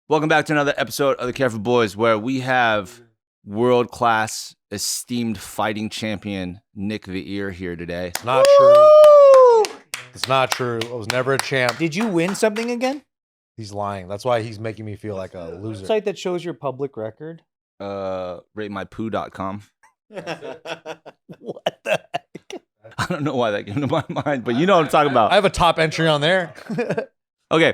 Welcome back to another episode of the Careful Boys, where we have world-class, esteemed fighting champion Nick the Ear here today. Not true. It's not true. I was never a champ. Did you win something again? He's lying. That's why he's making me feel like a loser. Site that shows your public record. RateMyPoo.com. What the heck? I don't know why that came to my mind, but you know what I'm talking about. I have a top entry on there. Okay.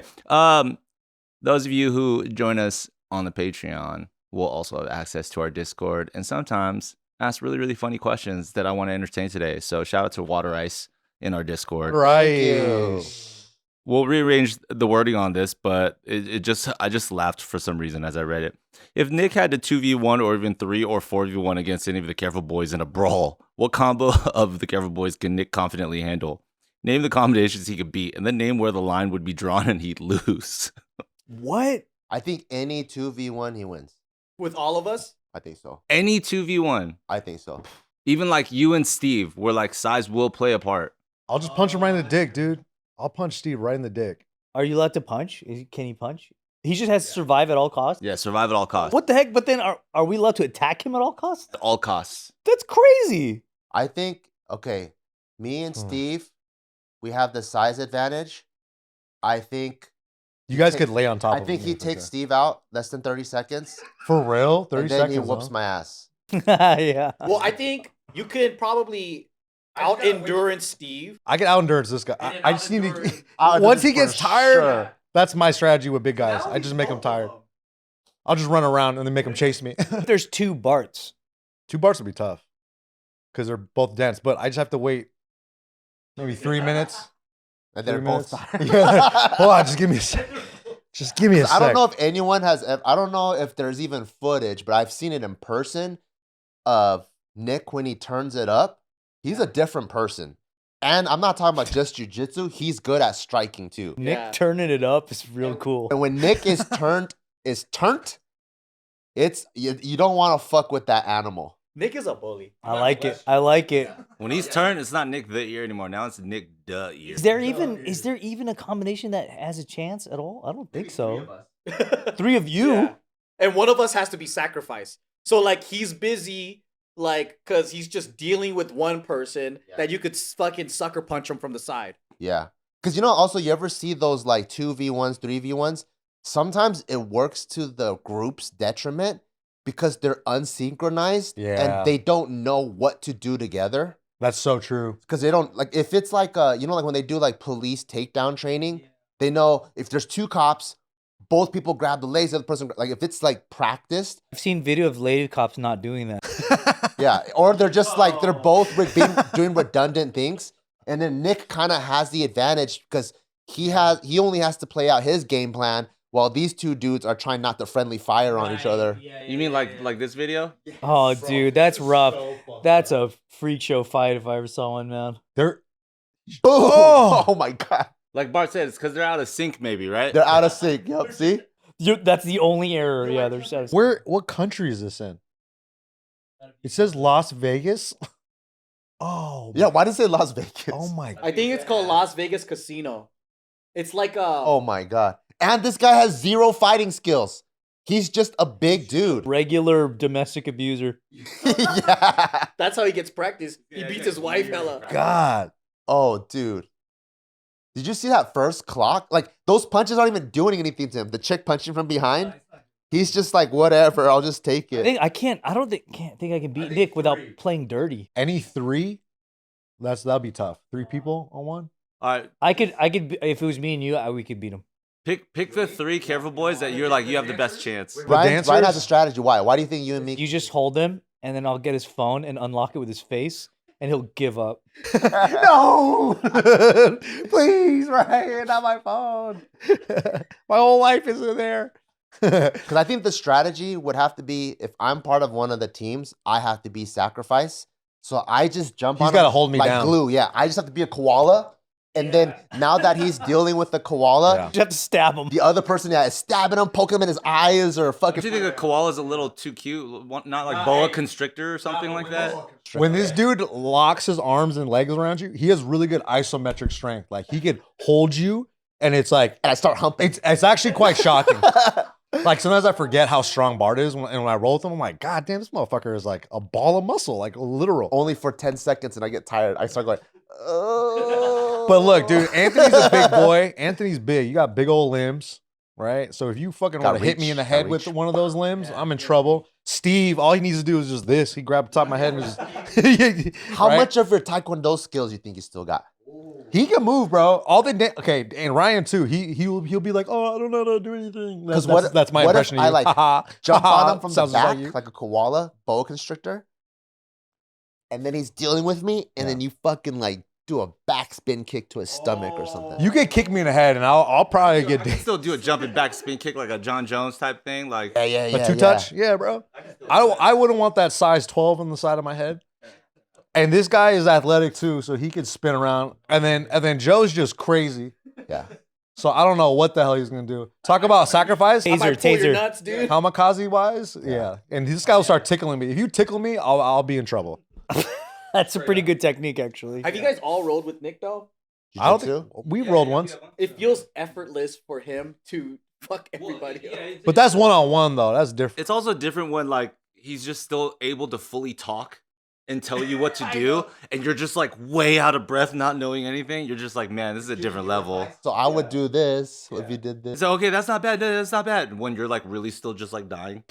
Those of you who join us on the Patreon will also have access to our Discord and sometimes ask really, really funny questions that I want to entertain today. So shout out to Water Ice in our Discord. Right. We'll rearrange the wording on this, but I just laughed for some reason as I read it. If Nick had to 2v1 or even 3 or 4v1 against any of the Careful Boys in a brawl, what combo of the Careful Boys can Nick confidently handle? Name the combinations he could beat, and then name where the line would be drawn and he'd lose. What? I think any 2v1 he wins. With all of us? I think so. Any 2v1. I think so. Even like you and Steve, where like size will play a part. I'll just punch him right in the dick, dude. I'll punch Steve right in the dick. Are you allowed to punch? Can he punch? He just has to survive at all costs? Yeah, survive at all costs. What the heck? But then are we allowed to attack him at all costs? At all costs. That's crazy. I think, okay, me and Steve, we have the size advantage. I think You guys could lay on top of him. I think he takes Steve out less than 30 seconds. For real? 30 and then seconds. he whoops huh? my ass. Yeah. Well, I think you could probably out endurance Steve. I can out endurance this guy. I just need to. Out Once he endurance gets for tired, sure. that's my strategy with big guys. I just make him tired. I'll just run around and then make him chase me. There's 2 Barts. 2 Barts would be tough because they're both dense, but I just have to wait maybe 3 minutes. And they're 3 both minutes. tired. Yeah. Hold on, just give me a sec. Just give me a sec. I don't know if anyone has, I don't know if there's even footage, but I've seen it in person of Nick when he turns it up. He's a different person. And I'm not talking about just jujitsu. He's good at striking too. Nick Yeah. turning it up is real cool. And when Nick is turned, it's you don't want to fuck with that animal. Nick is a bully. I like it. I like it. When he's turned, it's not Nick the Ear anymore. Now it's Nick the Ear. Is there even a combination that has a chance at all? I don't think so. 3 of you. Yeah. And one of us has to be sacrificed. So like he's busy, like because he's just dealing with one person that you could fucking sucker punch him from the side. Yeah. Because also you ever see those like 2v1s, 3v1s? Sometimes it works to the group's detriment because they're unsynchronized Yeah. and they don't know what to do together. That's so true. Because they don't, like, if it's like, like when they do like police takedown training, they know if there's 2 cops, both people grab the legs, the other person, like if it's like practiced. I've seen video of lady cops not doing that. Yeah. Or they're just like, they're both doing redundant things. And then Nick kind of has the advantage because he only has to play out his game plan while these 2 dudes are trying not to friendly fire on each other. You mean like this video? Oh, dude, that's rough. That's a freak show fight if I ever saw one, man. They're Boom! Oh! Oh my God. Like Bart said, it's because they're out of sync, maybe, right? They're out of sync. Yep. See? That's the only error. Yeah, there's what country is this in? It says Las Vegas. Oh Yeah. Why does it say Las Vegas? Oh my. I think it's called Las Vegas Casino. It's like a Oh my God. And this guy has 0 fighting skills. He's just a big dude. regular domestic abuser. Yeah. that's how he gets practice. He beats his wife hella. God. Oh, dude. Did you see that first clock? Like, those punches aren't even doing anything to him. The chick punching from behind, he's just like, whatever, I'll just take it. I don't think I can beat Nick without playing dirty. Any 3? That'll be tough. 3 people on one. All right. I could if it was me and you, we could beat him. Pick the 3 Careful Boys that you're like, you have the best chance. Ryan dancers? has a strategy. Why do you think you and me? You just hold him, and then I'll get his phone and unlock it with his face, and he'll give up. No, please, Ryan, not my phone. My whole life is in there. Because I think the strategy would have to be, if I'm part of one of the teams, I have to be sacrifice. So I just jump on He's gotta him hold me like down. glue. Yeah, I just have to be a koala. And then now that he's dealing with the koala, Yeah. You have to stab him. the other person is stabbing him, poking him in his eyes, or Don't fucking. you think a koala's a little too cute? Not like boa constrictor or something like that? When this dude locks his arms and legs around you, he has really good isometric strength. Like he could hold you, and it's like And I start humping. it's actually quite shocking. Like sometimes I forget how strong Bart is, and when I roll with him, I'm like, God damn, this motherfucker is like a ball of muscle, like literal. Only for 10 seconds, and I get tired. I start going. Oh. But look, dude, Anthony's a big boy. Anthony's big. You got big old limbs, right? So if you fucking want to hit me in the head with one of those limbs, I'm in trouble. Steve, all he needs to do is just this. He grabbed the top of my head and just. How much of your Taekwondo skills you think you still got? He can move, bro. Okay, and Ryan too. He'll be like, oh, I don't know how to do anything. That's my impression if of you. I like jump on him from the Sounds back like, like a koala boa constrictor, and then he's dealing with me, and then you fucking like do a backspin kick to his stomach or something. You can kick me in the head, and I'll probably get. I can still do a jumping back spin kick like a John Jones type thing. Like yeah. A two-touch? Yeah, bro. I wouldn't want that size 12 on the side of my head. And this guy is athletic too, so he could spin around. And then Joe's just crazy. Yeah. So I don't know what the hell he's gonna do. Talk about sacrifice. I might pull your nuts, dude. Kamikaze wise, yeah. And this guy will start tickling me. If you tickle me, I'll be in trouble. That's a pretty good technique, actually. Have you guys all rolled with Nick though? I don't think we rolled once. It feels effortless for him to fuck everybody up. But that's one-on-one though. That's different. it's also different when like he's just still able to fully talk and tell you what to do, and you're just like way out of breath, not knowing anything. You're just like, man, this is a different level. So I would do this if you did this. So okay, that's not bad. That's not bad. When you're like really still just like dying.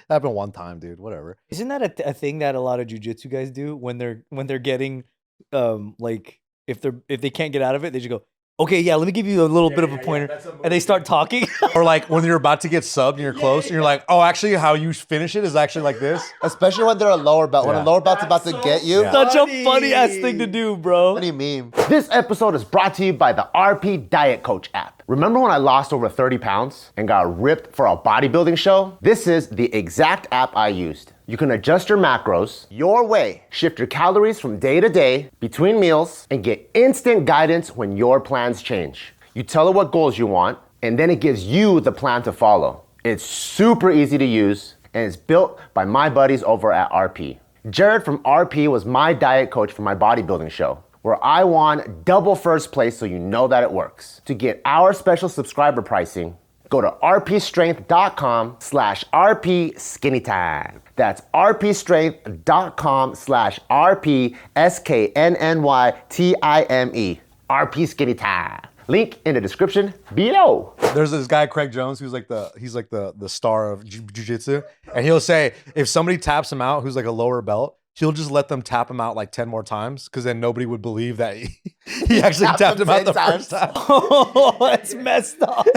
Happened one time, dude. Whatever. Isn't that a thing that a lot of jujitsu guys do when they're getting like if they can't get out of it, they just go, okay, yeah, let me give you a little bit of a pointer, and they start talking. Or like when you're about to get subbed and you're close, and you're like, oh, actually, how you finish it is actually like this. Especially when they're a lower belt. When a lower belt's about to get you. Yeah. Such a funny ass thing to do, bro. Funny meme. This episode is brought to you by the RP Diet Coach app. Remember when I lost over 30 pounds and got ripped for a bodybuilding show? This is the exact app I used. You can adjust your macros your way, shift your calories from day to day, between meals, and get instant guidance when your plans change. You tell it what goals you want, and then it gives you the plan to follow. It's super easy to use, and it's built by my buddies over at RP. Jared from RP was my diet coach for my bodybuilding show, where I won double first place, so you know that it works. To get our special subscriber pricing, go to rpstrength.com/RP skinnytime. That's rpstrength.com/RP SKNNYTIME. RP skinnytime. Link in the description below. There's this guy, Craig Jones, who's like the star of jiu-jitsu, and he'll say if somebody taps him out who's like a lower belt, he'll just let them tap him out like 10 more times, because then nobody would believe that he actually tapped him out the first time. Oh, that's messed up.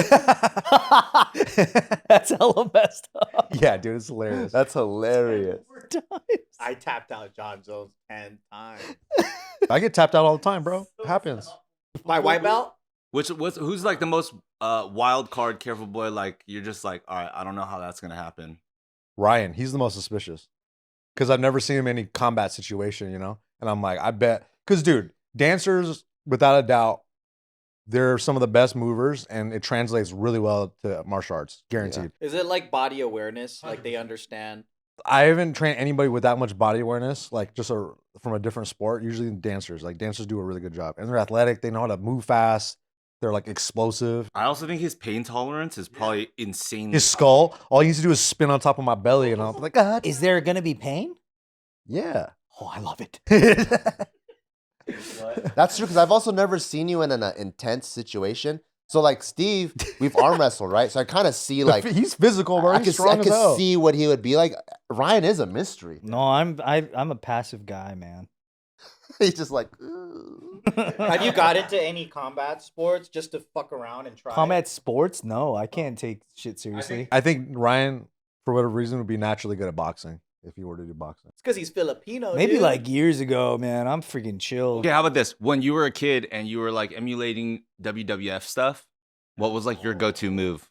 That's hella messed up. Yeah, dude, it's hilarious. That's hilarious. I tapped out John Jones 10 times. I get tapped out all the time, bro. It happens. My white belt? Who's like the most wild card careful boy? Like you're just like, all right, I don't know how that's gonna happen. Ryan, he's the most suspicious, because I've never seen him in any combat situation, you know? And I'm like, I bet. Because, dude, dancers, without a doubt, they're some of the best movers, and it translates really well to martial arts, guaranteed. Yeah. Is it like body awareness? Like they understand? I haven't trained anybody with that much body awareness, like just from a different sport. Usually dancers. Like dancers do a really good job. And they're athletic. They know how to move fast. They're like explosive. I also think his pain tolerance is probably insane. His skull, all he needs to do is spin on top of my belly, and I'm like, God. Is there gonna be pain? Yeah. Oh, I love it. That's true, because I've also never seen you in an intense situation. So like Steve, we've arm wrestled, right? So I kind of see like he's physical, bro. He's strong I as could hell. see what he would be like. Ryan is a mystery. No, I'm a passive guy, man. He's just like. Ooh. Have you got into any combat sports just to fuck around and try? Combat sports? No, I can't take shit seriously. I think Ryan, for whatever reason, would be naturally good at boxing if he were to do boxing. It's because he's Filipino. Maybe dude. like years ago, man. I'm freaking chill. Okay, how about this? When you were a kid and you were like emulating WWF stuff, what was like your go-to move?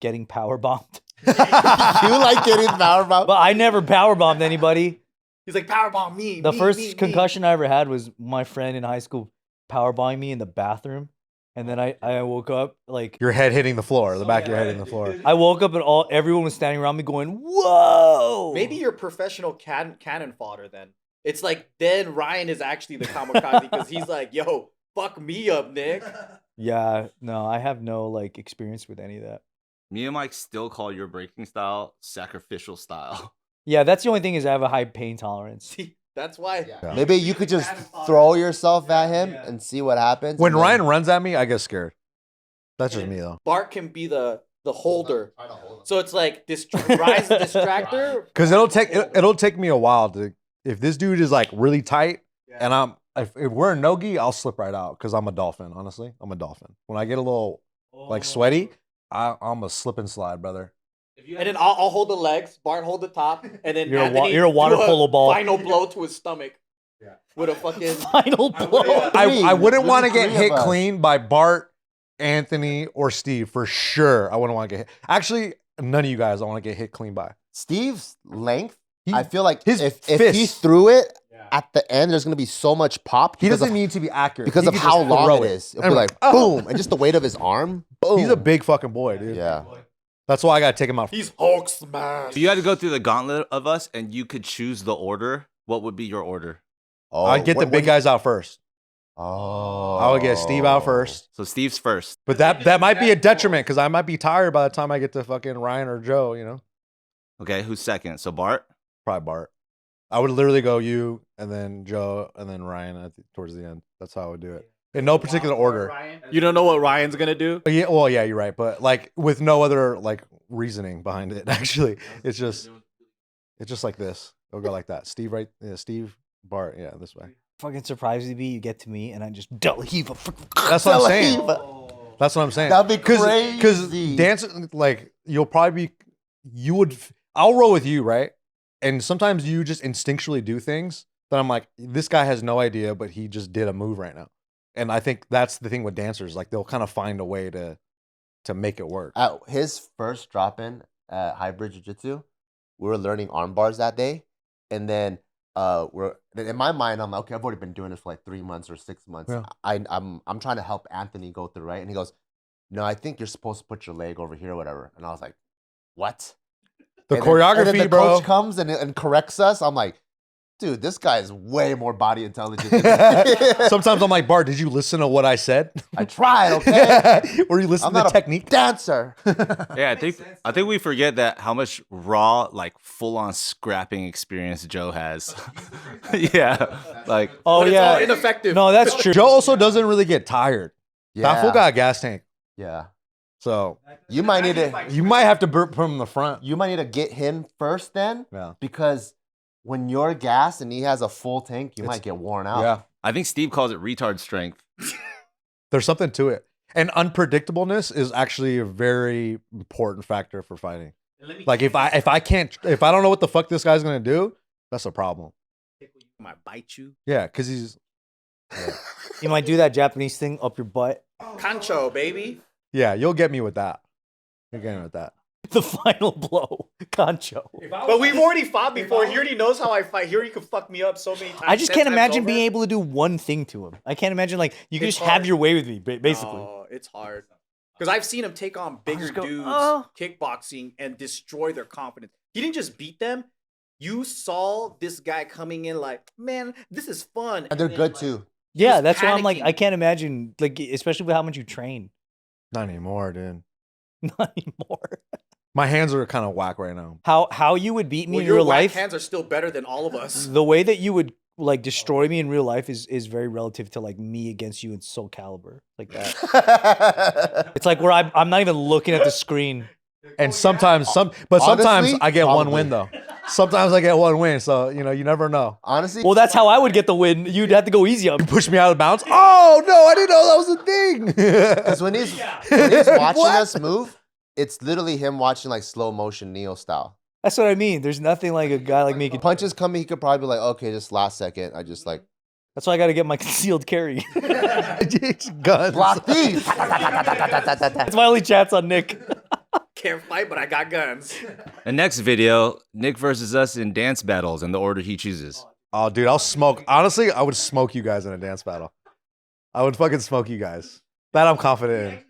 Getting power bombed. You like getting powerbombed? But I never power bombed anybody. He's like powerbomb me. The me, first me, concussion I ever had was my friend in high school powerbombing me in the bathroom. And then I woke up like Your head hitting the floor, the back of your head hitting the floor. I woke up and everyone was standing around me going, "Whoa!" Maybe you're professional cannon fodder then. It's like then Ryan is actually the kamikaze because he's like, yo, fuck me up, Nick. Yeah, no, I have no like experience with any of that. Me and Mike still call your breaking style sacrificial style. Yeah, that's the only thing is I have a high pain tolerance. See, that's why. Yeah. Maybe you could just throw yourself at him and see what happens. When and then- Ryan runs at me, I get scared. That's just me though. Bart can be the holder. So it's like this Ryan's the distractor. Because it'll take me a while to, if this dude is like really tight and if we're a no-gi, I'll slip right out because I'm a dolphin. Honestly, I'm a dolphin. When I get a little like sweaty, I'm a slip and slide, brother. And then I'll hold the legs, Bart hold the top, and then Anthony you're a water do polo ball. Final blow to his stomach. With a fucking Final blow. I wouldn't want to get three of hit us. clean by Bart, Anthony, or Steve for sure. I wouldn't want to get hit. Actually, none of you guys I want to get hit clean by. Steve's length, He- I feel like his if he fist. threw it at the end, there's gonna be so much pop. He because doesn't of, need to be accurate because He of can how just long throw it is. It'll And be we're like oh. boom, and just the weight of his arm. Boom. He's a big fucking boy, dude. Yeah. That's why I gotta take him out. he's Hulk smash. If you had to go through the gauntlet of us and you could choose the order, what would be your order? Oh, I'd get the big guys out first. Oh, I would get Steve out first. So Steve's first. But that might be a detriment because I might be tired by the time I get to fucking Ryan or Joe, you know? Okay, who's second? So Bart? Probably Bart. I would literally go you and then Joe and then Ryan towards the end. That's how I would do it. In no particular order. You don't know what Ryan's gonna do? Yeah, well, yeah, you're right. But like with no other like reasoning behind it, actually. It's just like this. It'll go like that. Steve, Steve, Bart, yeah, this way. Fucking surprised to be you get to me and I just heave a That's what I'm saying. That's what I'm saying. That'd be Because crazy. dance, like, you'll probably be, I'll roll with you, right? And sometimes you just instinctually do things that I'm like, this guy has no idea, but he just did a move right now. And I think that's the thing with dancers. Like, they'll kind of find a way to make it work. At his first drop in at Hybrid Jiu-Jitsu, we were learning arm bars that day. And then we're in my mind, I'm like, okay, I've already been doing this for like 3 months or 6 months. Yeah. I'm trying to help Anthony go through, right? And he goes, no, I think you're supposed to put your leg over here or whatever. And I was like, what? The And choreography, then the bro. coach comes and corrects us. I'm like, dude, this guy is way more body intelligent than me. Sometimes I'm like, Bart, did you listen to what I said? I tried, okay? Or you listen I'm to the not a technique? dancer. Yeah, I think we forget that how much raw, like full on scrapping experience Joe has. Yeah. Like Oh But it's yeah. all ineffective. No, that's true. Joe also doesn't really get tired. That fool Yeah. got a gas tank. Yeah. So You might need to you might have to burp from the front. you might need to get him first then, Yeah. because when you're gassed and he has a full tank, you It's- might get worn out. Yeah. I think Steve calls it retard strength. There's something to it. And unpredictableness is actually a very important factor for fighting. Like if I don't know what the fuck this guy's gonna do, that's a problem. Might bite you. Yeah, because he's You might do that Japanese thing up your butt. Concho, baby. yeah, you'll get me with that. You'll get me with that. The final blow, Concho. But we've already fought before. He already knows how I fight. He already could fuck me up so many times. I just 10 can't times imagine over. being able to do one thing to him. I can't imagine like you can It's just have hard. your way with me, basically. No, it's hard. Because I've seen him take on bigger just go, dudes "Oh." kickboxing and destroy their confidence. He didn't just beat them. You saw this guy coming in like, man, this is fun. And they're then, good like, too. Yeah, was that's why I'm like, panicking. I can't imagine, like, especially with how much you train. Not anymore, dude. Not anymore. My hands are kind of whack right now. How you would beat me Well, in your real whack life? hands are still better than all of us. The way that you would like destroy me in real life is very relative to like me against you in Soul Calibur, like that. It's like where I'm not even looking at the screen. And sometimes sometimes Honestly, I get one probably. win though. Sometimes I get one win, so you never know. Honestly, Well, that's how I would get the win. You'd have to go easy on me. Push me out of bounds. Oh no, I didn't know that was a thing. because when he's watching us move, it's literally him watching like slow motion Neo style. That's what I mean. There's nothing like a guy like me could. Punches coming, he could probably be like, okay, just last second, I just like That's why I got to get my concealed carry. Guns. block these. That's my only chance on Nick. Can't fight, but I got guns. The next video, Nick versus us in dance battles in the order he chooses. Oh, dude, I'll smoke. Honestly, I would smoke you guys in a dance battle. I would fucking smoke you guys. That I'm confident in.